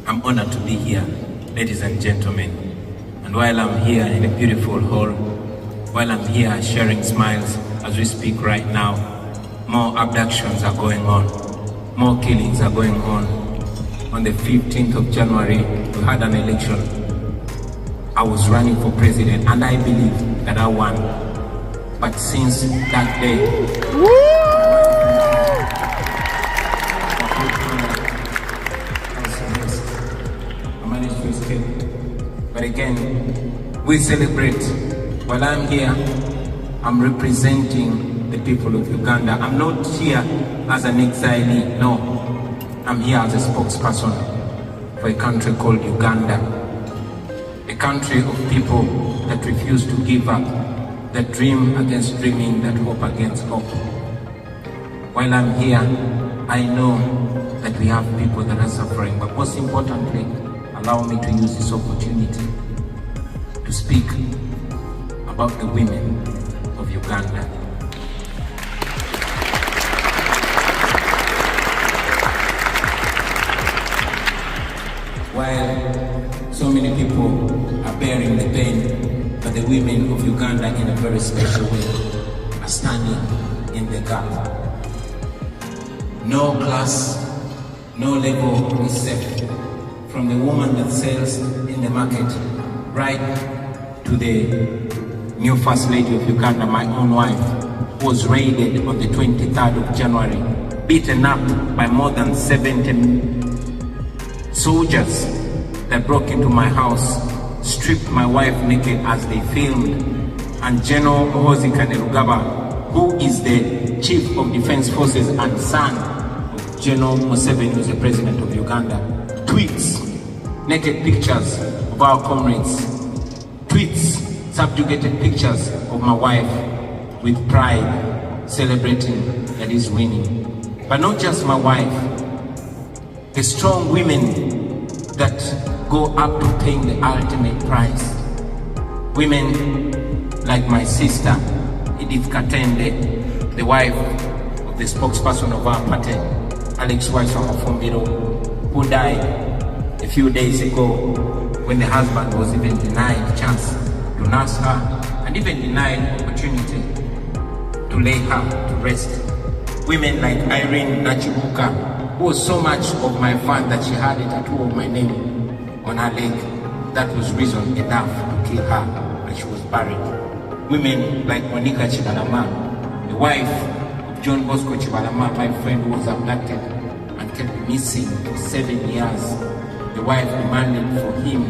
I'm honored to be here, ladies and gentlemen. And while I'm here in a beautiful hall, while I'm here sharing smiles as we speak right now, more abductions are going on, more killings are going on. On the 15th of January, we had an election. I was running for president and I believe that I won. But since that day, I managed to escape. But again, we celebrate. While I'm here, I'm representing the people of Uganda. I'm not here as an exilee, no. I'm here as a spokesperson for a country called Uganda. A country of people that refuse to give up, that dream against dreaming, that hope against hope. While I'm here, I know that we have people that are suffering, but most importantly, allow me to use this opportunity to speak about the women of Uganda. While so many people are bearing the pain, but the women of Uganda in a very special way are standing in the gap. No class, no level is safe. From the woman that sells in the market, right to the new First Lady of Uganda, my own wife, was raided on the 23rd of January, beaten up by more than 70 soldiers that broke into my house, stripped my wife naked as they filmed. And General Muhoozi Kainerugaba, who is the Chief of Defense Forces and son of General Museveni, who is the President of Uganda, tweets naked pictures of our comrades, tweets subjugated pictures of my wife with pride, celebrating that he's winning. But not just my wife, the strong women that go up to paying the ultimate price. Women like my sister, Edith Katende, the wife of the spokesperson of our party, Alex Waiswa, who died a few days ago when the husband was even denied a chance to nurse her and even denied opportunity to lay her to rest. Women like Irene Nachibuka, who was so much of my fan that she had a tattoo of my name on her leg. That was reason enough to kill her and she was buried. Women like Monica Chibalama, the wife of John Bosco Chibalama, my friend who was abducted and kept missing for 7 years. The wife demanded for him,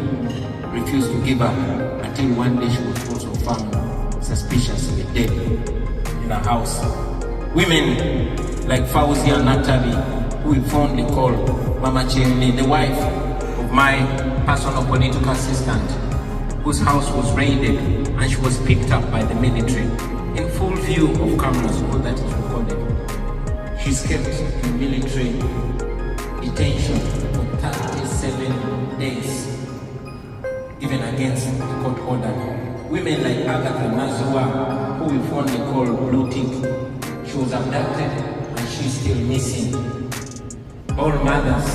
refused to give up until one day she was also found suspiciously dead in her house. Women like Fauzia Natalie, who we fondly call Mama Chemni, the wife of my personal political assistant, whose house was raided and she was picked up by the military in full view of cameras, all that is recorded. She's kept in military detention for 37 days, even against the court order. Women like Agatha Nazua, who we fondly call Blue Tick, she was abducted and she's still missing. All mothers,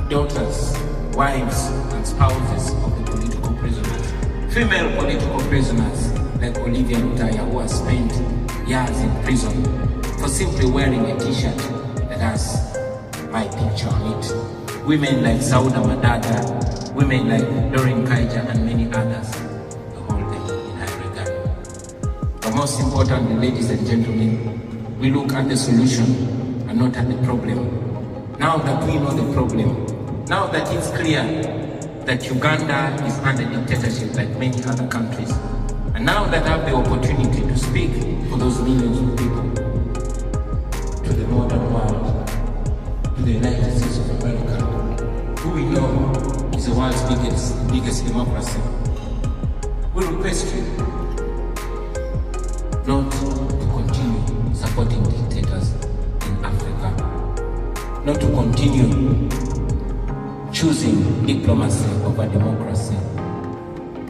daughters, wives and spouses of the political prisoners. Female political prisoners like Olivia Lutaya, who has spent years in prison for simply wearing a t-shirt that has my picture on it. Women like Sauda Madada, women like Doreen Kaija and many others, the whole day in high regard. But most importantly, ladies and gentlemen, we look at the solution and not at the problem. Now that we know the problem, now that it's clear that Uganda is under dictatorship like many other countries, and now that I have the opportunity to speak for those millions of people, to the modern world, to the United States of America, who we know is the world's biggest democracy, we request you not to continue supporting dictators in Africa, not to continue choosing diplomacy over democracy,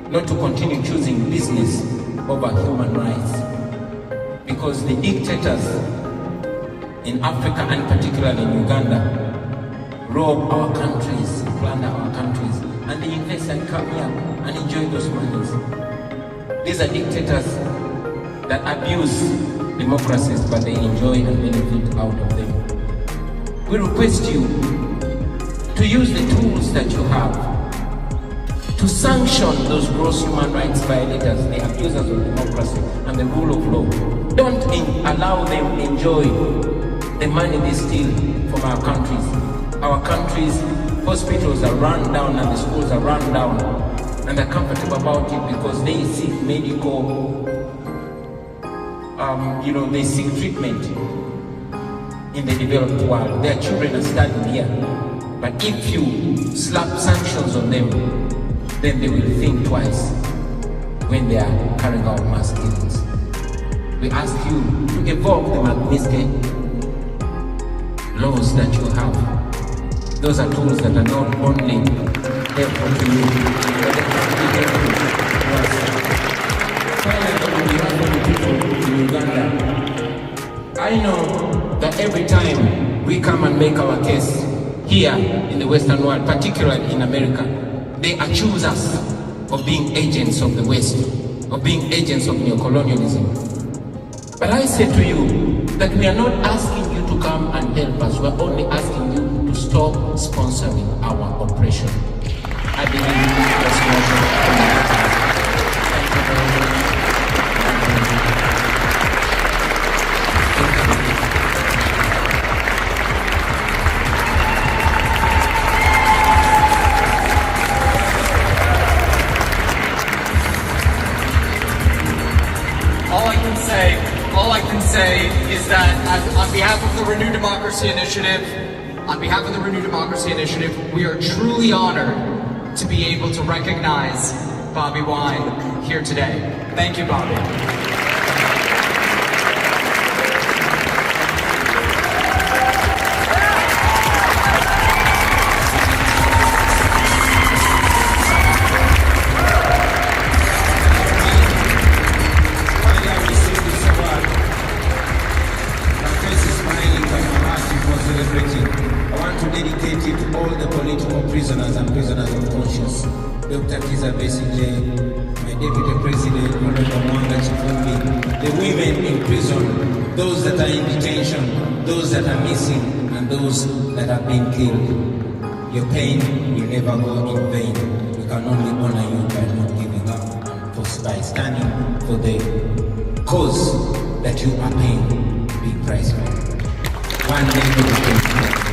not to continue choosing business over human rights, because the dictators in Africa and particularly in Uganda rob our countries, plunder and come here and enjoy those monies. These are dictators that abuse democracies, but they enjoy and benefit out of them. We request you to use the tools that you have to sanction those gross human rights violators, the abusers of democracy and the rule of law. Don't allow them to enjoy the money they steal from our countries. Our countries' hospitals are run down and the schools are run down, and they're comfortable about it because they seek medical, they seek treatment in the developed world. Their children are studying here. But if you slap sanctions on them, then they will think twice when they are carrying out mass killings. We ask you to evoke the Magnitsky laws that you have. Those are tools that are not only helpful to you, but they can be helpful to us. Finally, on behalf of the people in Uganda, I know that every time we come and make our case here in the Western world, particularly in America, they accuse us of being agents of the West, of being agents of neocolonialism. But I say to you that we are not asking you to come and help us. We're only asking you to stop sponsoring our oppression. I believe that's what Thank you very much. All I can say is that on behalf of the Renew Democracy Initiative, we are truly honored to be able to recognize Bobby Wine here today. Thank you, Bobby. I want to dedicate it to all the political prisoners and prisoners of conscience. Dr. Kiza Besigye, my deputy president, Honorable Mwanga Chifumbi, the women in prison, those that are in detention, those that are missing, and those that have been killed. Your pain will never go in vain. We can only honor you by not giving up and by standing for the cause that you are paying big price for. One day we will